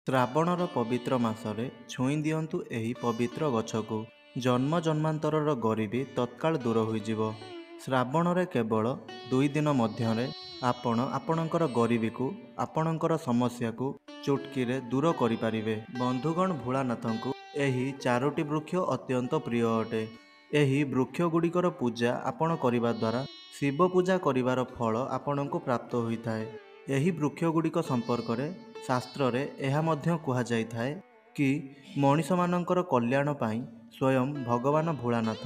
ଶ୍ରାବଣର ପବିତ୍ର ମାସରେ ଛୁଇଁ ଦିଅନ୍ତୁ ଏହି ପବିତ୍ର ଗଛକୁ। ଜନ୍ମ ଜନ୍ମାନ୍ତରର ଗରିବୀ ତତ୍କାଳ ଦୂର ହୋଇଯିବ। ଶ୍ରାବଣରେ କେବଳ 2 ଦିନ ମଧ୍ୟରେ ଆପଣ ଆପଣଙ୍କର ଗରିବୀକୁ, ଆପଣଙ୍କର ସମସ୍ୟାକୁ ଚୁଟକିରେ ଦୂର କରିପାରିବେ। ବନ୍ଧୁଗଣ, ଭୋଳାନାଥଙ୍କୁ ଏହି 4ଟି ବୃକ୍ଷ ଅତ୍ୟନ୍ତ ପ୍ରିୟ ଅଟେ। ଏହି ବୃକ୍ଷଗୁଡ଼ିକର ପୂଜା ଆପଣ କରିବା ଦ୍ୱାରା ଶିବ ପୂଜା କରିବାର ଫଳ ଆପଣଙ୍କୁ ପ୍ରାପ୍ତ ହୋଇଥାଏ। ଏହି ବୃକ୍ଷଗୁଡ଼ିକ ସମ୍ପର୍କରେ ଶାସ୍ତ୍ରରେ ଏହା ମଧ୍ୟ କୁହାଯାଇଥାଏ କି ମଣିଷମାନଙ୍କର କଲ୍ୟାଣ ପାଇଁ ସ୍ୱୟଂ ଭଗବାନ ଭୋଳାନାଥ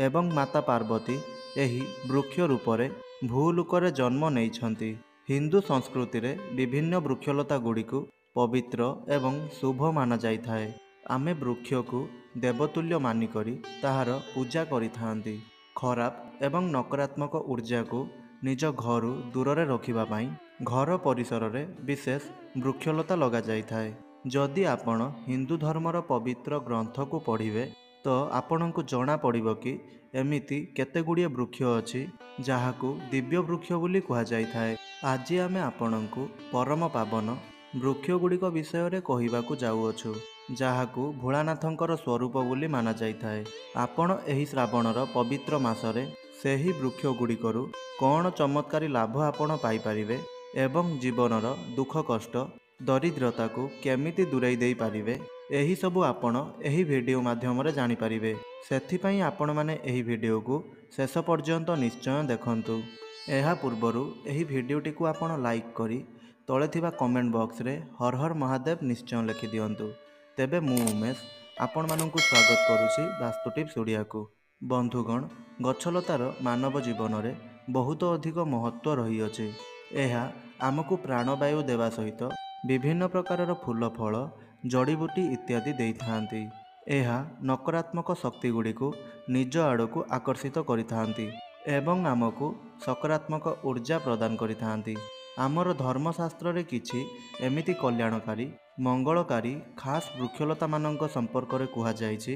ଏବଂ ମାତା ପାର୍ବତୀ ଏହି ବୃକ୍ଷ ରୂପରେ ଭୂଲୋକରେ ଜନ୍ମ ନେଇଛନ୍ତି। ହିନ୍ଦୁ ସଂସ୍କୃତିରେ ବିଭିନ୍ନ ବୃକ୍ଷଲତା ଗୁଡ଼ିକୁ ପବିତ୍ର ଏବଂ ଶୁଭ ମାନାଯାଇଥାଏ। ଆମେ ବୃକ୍ଷକୁ ଦେବତୁଲ୍ୟ ମାନିକରି ତାହାର ପୂଜା କରିଥାନ୍ତି। ଖରାପ ଏବଂ ନକାରାତ୍ମକ ଉର୍ଜାକୁ ନିଜ ଘରୁ ଦୂରରେ ରଖିବା ପାଇଁ ଘର ପରିସରରେ ବିଶେଷ ବୃକ୍ଷଲତା ଲଗାଯାଇଥାଏ। ଯଦି ଆପଣ ହିନ୍ଦୁ ଧର୍ମର ପବିତ୍ର ଗ୍ରନ୍ଥକୁ ପଢ଼ିବେ ତ ଆପଣଙ୍କୁ ଜଣାପଡ଼ିବ କି ଏମିତି କେତେଗୁଡ଼ିଏ ବୃକ୍ଷ ଅଛି ଯାହାକୁ ଦିବ୍ୟ ବୃକ୍ଷ ବୋଲି କୁହାଯାଇଥାଏ। ଆଜି ଆମେ ଆପଣଙ୍କୁ ପରମ ପାବନ ବୃକ୍ଷଗୁଡ଼ିକ ବିଷୟରେ କହିବାକୁ ଯାଉଅଛୁ, ଯାହାକୁ ଭୋଳାନାଥଙ୍କର ସ୍ୱରୂପ ବୋଲି ମାନାଯାଇଥାଏ। ଆପଣ ଏହି ଶ୍ରାବଣର ପବିତ୍ର ମାସରେ ସେହି ବୃକ୍ଷଗୁଡ଼ିକରୁ କ'ଣ ଚମତ୍କାରୀ ଲାଭ ଆପଣ ପାଇପାରିବେ ଏବଂ ଜୀବନର ଦୁଃଖ କଷ୍ଟ ଦରିଦ୍ରତାକୁ କେମିତି ଦୂରେଇ ଦେଇପାରିବେ, ଏହିସବୁ ଆପଣ ଏହି ଭିଡ଼ିଓ ମାଧ୍ୟମରେ ଜାଣିପାରିବେ। ସେଥିପାଇଁ ଆପଣମାନେ ଏହି ଭିଡ଼ିଓକୁ ଶେଷ ପର୍ଯ୍ୟନ୍ତ ନିଶ୍ଚୟ ଦେଖନ୍ତୁ। ଏହା ପୂର୍ବରୁ ଏହି ଭିଡ଼ିଓଟିକୁ ଆପଣ ଲାଇକ୍ କରି ତଳେ ଥିବା କମେଣ୍ଟ ବକ୍ସରେ ହର ହର ମହାଦେବ ନିଶ୍ଚୟ ଲେଖିଦିଅନ୍ତୁ। ତେବେ ମୁଁ ଉମେଶ ଆପଣମାନଙ୍କୁ ସ୍ୱାଗତ କରୁଛି ବାସ୍ତୁ ଟିପ୍ସ ଓଡ଼ିଆକୁ। ବନ୍ଧୁଗଣ, ଗଛଲତାର ମାନବ ଜୀବନରେ ବହୁତ ଅଧିକ ମହତ୍ତ୍ୱ ରହିଅଛି। ଏହା ଆମକୁ ପ୍ରାଣବାୟୁ ଦେବା ସହିତ ବିଭିନ୍ନ ପ୍ରକାରର ଫୁଲ, ଫଳ, ଜଡ଼ିବୁଟି ଇତ୍ୟାଦି ଦେଇଥାନ୍ତି। ଏହା ନକାରାତ୍ମକ ଶକ୍ତିଗୁଡ଼ିକୁ ନିଜ ଆଡ଼କୁ ଆକର୍ଷିତ କରିଥାନ୍ତି ଏବଂ ଆମକୁ ସକାରାତ୍ମକ ଉର୍ଜା ପ୍ରଦାନ କରିଥାନ୍ତି। ଆମର ଧର୍ମଶାସ୍ତ୍ରରେ କିଛି ଏମିତି କଲ୍ୟାଣକାରୀ, ମଙ୍ଗଳକାରୀ ଖାସ୍ ବୃକ୍ଷଲତାମାନଙ୍କ ସମ୍ପର୍କରେ କୁହାଯାଇଛି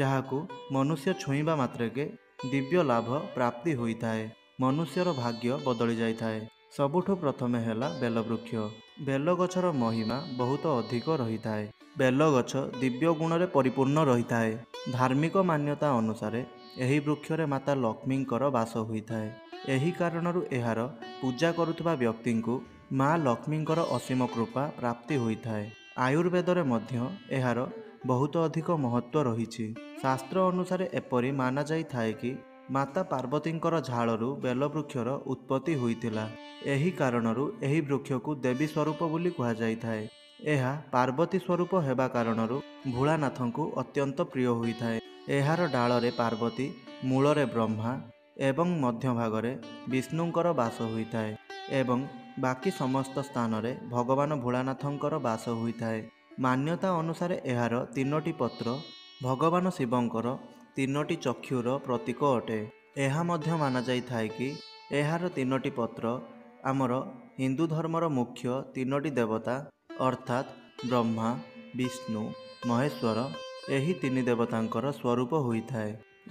ଯାହାକୁ ମନୁଷ୍ୟ ଛୁଇଁବା ମାତ୍ରକେ ଦିବ୍ୟ ଲାଭ ପ୍ରାପ୍ତି ହୋଇଥାଏ, ମନୁଷ୍ୟର ଭାଗ୍ୟ ବଦଳି ଯାଇଥାଏ। ସବୁଠୁ ପ୍ରଥମେ ହେଲା ବେଲବୃକ୍ଷ। ବେଲଗଛର ମହିମା ବହୁତ ଅଧିକ ରହିଥାଏ। ବେଲଗଛ ଦିବ୍ୟ ଗୁଣରେ ପରିପୂର୍ଣ୍ଣ ରହିଥାଏ। ଧାର୍ମିକ ମାନ୍ୟତା ଅନୁସାରେ ଏହି ବୃକ୍ଷରେ ମାତା ଲକ୍ଷ୍ମୀଙ୍କର ବାସ ହୋଇଥାଏ। ଏହି କାରଣରୁ ଏହାର ପୂଜା କରୁଥିବା ବ୍ୟକ୍ତିଙ୍କୁ ମା ଲକ୍ଷ୍ମୀଙ୍କର ଅସୀମ କୃପା ପ୍ରାପ୍ତି ହୋଇଥାଏ। ଆୟୁର୍ବେଦରେ ମଧ୍ୟ ଏହାର ବହୁତ ଅଧିକ ମହତ୍ତ୍ୱ ରହିଛି। ଶାସ୍ତ୍ର ଅନୁସାରେ ଏପରି ମାନାଯାଇଥାଏ କି ମାତା ପାର୍ବତୀଙ୍କର ଝାଳରୁ ବେଲବୃକ୍ଷର ଉତ୍ପତ୍ତି ହୋଇଥିଲା। ଏହି କାରଣରୁ ଏହି ବୃକ୍ଷକୁ ଦେବୀ ସ୍ୱରୂପ ବୋଲି କୁହାଯାଇଥାଏ। ଏହା ପାର୍ବତୀ ସ୍ୱରୂପ ହେବା କାରଣରୁ ଭୋଳାନାଥଙ୍କୁ ଅତ୍ୟନ୍ତ ପ୍ରିୟ ହୋଇଥାଏ। ଏହାର ଡାଳରେ ପାର୍ବତୀ, ମୂଳରେ ବ୍ରହ୍ମା ଏବଂ ମଧ୍ୟଭାଗରେ ବିଷ୍ଣୁଙ୍କର ବାସ ହୋଇଥାଏ ଏବଂ ବାକି ସମସ୍ତ ସ୍ଥାନରେ ଭଗବାନ ଭୋଳାନାଥଙ୍କର ବାସ ହୋଇଥାଏ। ମାନ୍ୟତା ଅନୁସାରେ ଏହାର 3ଟି ପତ୍ର ଭଗବାନ ଶିବଙ୍କର 3ଟି ଚକ୍ଷୁର ପ୍ରତୀକ ଅଟେ। ଏହା ମଧ୍ୟ ମାନାଯାଇଥାଏ କି ଏହାର 3ଟି ପତ୍ର ଆମର ହିନ୍ଦୁ ଧର୍ମର ମୁଖ୍ୟ 3ଟି ଦେବତା ଅର୍ଥାତ୍ ବ୍ରହ୍ମା, ବିଷ୍ଣୁ, ମହେଶ୍ୱର ଏହି 3 ଦେବତାଙ୍କର ସ୍ୱରୂପ ହୋଇଥାଏ।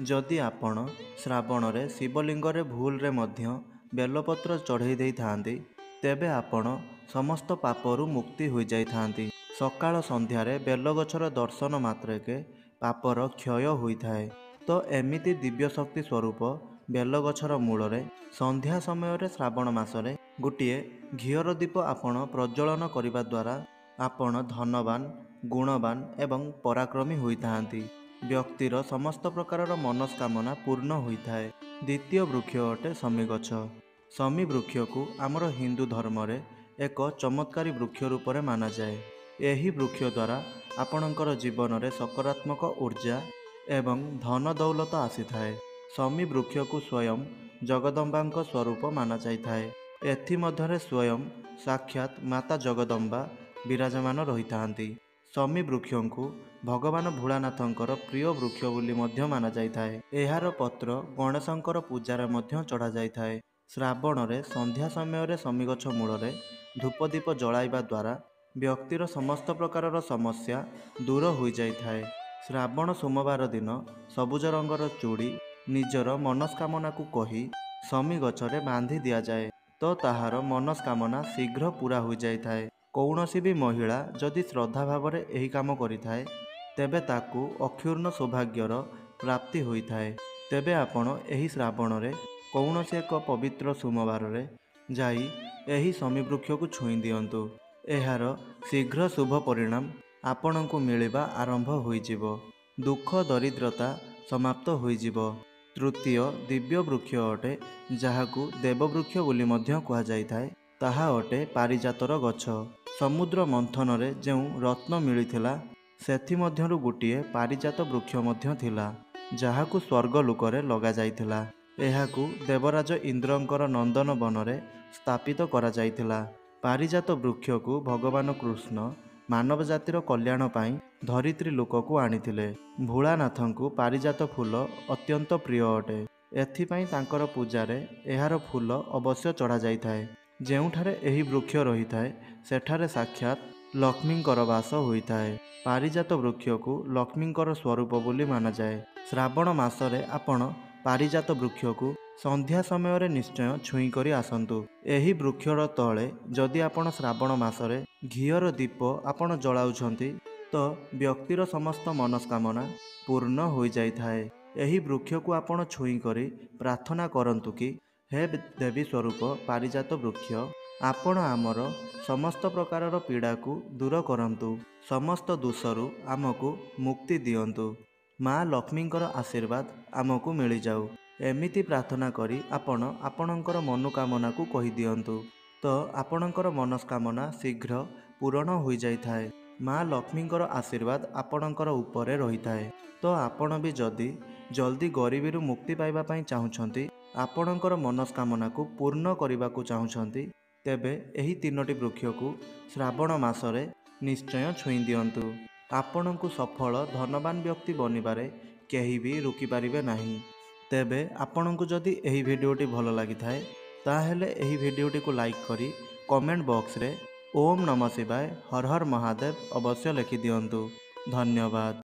ଯଦି ଆପଣ ଶ୍ରାବଣରେ ଶିବଲିଙ୍ଗରେ ଭୁଲରେ ମଧ୍ୟ ବେଲପତ୍ର ଚଢ଼େଇ ଦେଇଥାନ୍ତି, ତେବେ ଆପଣ ସମସ୍ତ ପାପରୁ ମୁକ୍ତି ହୋଇଯାଇଥାନ୍ତି। ସକାଳ ସନ୍ଧ୍ୟାରେ ବେଲଗଛର ଦର୍ଶନ ମାତ୍ରକେ ପାପର କ୍ଷୟ ହୋଇଥାଏ। ତ ଏମିତି ଦିବ୍ୟଶକ୍ତି ସ୍ୱରୂପ ବେଲଗଛର ମୂଳରେ ସନ୍ଧ୍ୟା ସମୟରେ ଶ୍ରାବଣ ମାସରେ ଗୋଟିଏ ଘିଅର ଦୀପ ଆପଣ ପ୍ରଜ୍ୱଳନ କରିବା ଦ୍ୱାରା ଆପଣ ଧନବାନ, ଗୁଣବାନ ଏବଂ ପରାକ୍ରମୀ ହୋଇଥାନ୍ତି। ବ୍ୟକ୍ତିର ସମସ୍ତ ପ୍ରକାରର ମନସ୍କାମନା ପୂର୍ଣ୍ଣ ହୋଇଥାଏ। ଦ୍ୱିତୀୟ ବୃକ୍ଷ ଅଟେ ଶମୀ ଗଛ। ଶମୀ ବୃକ୍ଷକୁ ଆମର ହିନ୍ଦୁ ଧର୍ମରେ ଏକ ଚମତ୍କାରୀ ବୃକ୍ଷ ରୂପରେ ମାନାଯାଏ। ଏହି ବୃକ୍ଷ ଦ୍ୱାରା ଆପଣଙ୍କର ଜୀବନରେ ସକାରାତ୍ମକ ଉର୍ଜା ଏବଂ ଧନ ଦୌଲତ ଆସିଥାଏ। ଶମୀ ବୃକ୍ଷକୁ ସ୍ୱୟଂ ଜଗଦମ୍ବାଙ୍କ ସ୍ୱରୂପ ମାନାଯାଇଥାଏ। ଏଥିମଧ୍ୟରେ ସ୍ୱୟଂ ସାକ୍ଷାତ ମାତା ଜଗଦମ୍ବା ବିରାଜମାନ ରହିଥାନ୍ତି। ଶମୀ ବୃକ୍ଷଙ୍କୁ ଭଗବାନ ଭୋଳାନାଥଙ୍କର ପ୍ରିୟ ବୃକ୍ଷ ବୋଲି ମଧ୍ୟ ମାନାଯାଇଥାଏ। ଏହାର ପତ୍ର ଗଣେଶଙ୍କର ପୂଜାରେ ମଧ୍ୟ ଚଢ଼ାଯାଇଥାଏ। ଶ୍ରାବଣରେ ସନ୍ଧ୍ୟା ସମୟରେ ଶମୀ ଗଛ ମୂଳରେ ଧୂପଦୀପ ଜଳାଇବା ଦ୍ୱାରା ବ୍ୟକ୍ତିର ସମସ୍ତ ପ୍ରକାରର ସମସ୍ୟା ଦୂର ହୋଇଯାଇଥାଏ। ଶ୍ରାବଣ ସୋମବାର ଦିନ ସବୁଜ ରଙ୍ଗର ଚୁଡ଼ି ନିଜର ମନସ୍କାମନାକୁ କହି ଶମୀ ଗଛରେ ବାନ୍ଧି ଦିଆଯାଏ ତ ତାହାର ମନସ୍କାମନା ଶୀଘ୍ର ପୂରା ହୋଇଯାଇଥାଏ। କୌଣସି ବି ମହିଳା ଯଦି ଶ୍ରଦ୍ଧା ଭାବରେ ଏହି କାମ କରିଥାଏ ତେବେ ତାକୁ ଅକ୍ଷୁର୍ଣ୍ଣ ସୌଭାଗ୍ୟର ପ୍ରାପ୍ତି ହୋଇଥାଏ। ତେବେ ଆପଣ ଏହି ଶ୍ରାବଣରେ କୌଣସି ଏକ ପବିତ୍ର ସୋମବାରରେ ଯାଇ ଏହି ଶମୀ ବୃକ୍ଷକୁ ଛୁଇଁ ଦିଅନ୍ତୁ। ଏହାର ଶୀଘ୍ର ଶୁଭ ପରିଣାମ ଆପଣଙ୍କୁ ମିଳିବା ଆରମ୍ଭ ହୋଇଯିବ। ଦୁଃଖ ଦରିଦ୍ରତା ସମାପ୍ତ ହୋଇଯିବ। ତୃତୀୟ ଦିବ୍ୟ ବୃକ୍ଷ ଅଟେ ଯାହାକୁ ଦେବବୃକ୍ଷ ବୋଲି ମଧ୍ୟ କୁହାଯାଇଥାଏ। ତାହା ଅଟେ ପାରିଜାତର ଗଛ। ସମୁଦ୍ର ମନ୍ଥନରେ ଯେଉଁ ରତ୍ନ ମିଳିଥିଲା ସେଥିମଧ୍ୟରୁ ଗୋଟିଏ ପାରିଜାତ ବୃକ୍ଷ ମଧ୍ୟ ଥିଲା ଯାହାକୁ ସ୍ୱର୍ଗ ଲୋକରେ ଲଗାଯାଇଥିଲା। ଏହାକୁ ଦେବରାଜ ଇନ୍ଦ୍ରଙ୍କର ନନ୍ଦନ ବନରେ ସ୍ଥାପିତ କରାଯାଇଥିଲା। ପାରିଜାତ ବୃକ୍ଷକୁ ଭଗବାନ କୃଷ୍ଣ ମାନବ ଜାତିର କଲ୍ୟାଣ ପାଇଁ ଧରିତ୍ରୀ ଲୋକକୁ ଆଣିଥିଲେ। ଭୋଳାନାଥଙ୍କୁ ପାରିଜାତ ଫୁଲ ଅତ୍ୟନ୍ତ ପ୍ରିୟ ଅଟେ। ଏଥିପାଇଁ ତାଙ୍କର ପୂଜାରେ ଏହାର ଫୁଲ ଅବଶ୍ୟ ଚଢ଼ାଯାଇଥାଏ। ଯେଉଁଠାରେ ଏହି ବୃକ୍ଷ ରହିଥାଏ ସେଠାରେ ସାକ୍ଷାତ ଲକ୍ଷ୍ମୀଙ୍କର ବାସ ହୋଇଥାଏ। ପାରିଜାତ ବୃକ୍ଷକୁ ଲକ୍ଷ୍ମୀଙ୍କର ସ୍ୱରୂପ ବୋଲି ମାନାଯାଏ। ଶ୍ରାବଣ ମାସରେ ଆପଣ ପାରିଜାତ ବୃକ୍ଷକୁ ସନ୍ଧ୍ୟା ସମୟରେ ନିଶ୍ଚୟ ଛୁଇଁ କରି ଆସନ୍ତୁ। ଏହି ବୃକ୍ଷର ତଳେ ଯଦି ଆପଣ ଶ୍ରାବଣ ମାସରେ ଘିଅର ଦୀପ ଆପଣ ଜଳାଉଛନ୍ତି ତ ବ୍ୟକ୍ତିର ସମସ୍ତ ମନସ୍କାମନା ପୂର୍ଣ୍ଣ ହୋଇଯାଇଥାଏ। ଏହି ବୃକ୍ଷକୁ ଆପଣ ଛୁଇଁ କରି ପ୍ରାର୍ଥନା କରନ୍ତୁ କି ହେ ଦେବୀ ସ୍ୱରୂପ ପାରିଜାତ ବୃକ୍ଷ, ଆପଣ ଆମର ସମସ୍ତ ପ୍ରକାରର ପୀଡ଼ାକୁ ଦୂର କରନ୍ତୁ। ସମସ୍ତ ଦୋଷରୁ ଆମକୁ ମୁକ୍ତି ଦିଅନ୍ତୁ। ମା ଲକ୍ଷ୍ମୀଙ୍କର ଆଶୀର୍ବାଦ ଆମକୁ ମିଳିଯାଉ। ଏମିତି ପ୍ରାର୍ଥନା କରି ଆପଣ ଆପଣଙ୍କର ମନୋକାମନାକୁ କହିଦିଅନ୍ତୁ ତ ଆପଣଙ୍କର ମନସ୍କାମନା ଶୀଘ୍ର ପୂରଣ ହୋଇଯାଇଥାଏ। ମା ଲକ୍ଷ୍ମୀଙ୍କର ଆଶୀର୍ବାଦ ଆପଣଙ୍କର ଉପରେ ରହିଥାଏ। ତ ଆପଣ ବି ଯଦି ଜଲ୍ଦି ଗରିବୀରୁ ମୁକ୍ତି ପାଇବା ପାଇଁ ଚାହୁଁଛନ୍ତି, ଆପଣଙ୍କର ମନସ୍କାମନାକୁ ପୂର୍ଣ୍ଣ କରିବାକୁ ଚାହୁଁଛନ୍ତି, ତେବେ ଏହି ତିନୋଟି ବୃକ୍ଷକୁ ଶ୍ରାବଣ ମାସରେ ନିଶ୍ଚୟ ଛୁଇଁ ଦିଅନ୍ତୁ। ଆପଣଙ୍କୁ ସଫଳ ଧନବାନ ବ୍ୟକ୍ତି ବନିବାରେ କେହି ବି ରୋକିପାରିବେ ନାହିଁ। ତେବେ ଆପଣଙ୍କୁ ଯଦି ଏହି ଭିଡ଼ିଓଟି ଭଲ ଲାଗିଥାଏ ତାହେଲେ ଏହି ଭିଡ଼ିଓଟିକୁ ଲାଇକ୍ କରି କମେଣ୍ଟ ବକ୍ସରେ ଓମ୍ ନମଃ ଶିବାୟ ହର ହର ମହାଦେବ ଅବଶ୍ୟ ଲେଖିଦିଅନ୍ତୁ। ଧନ୍ୟବାଦ।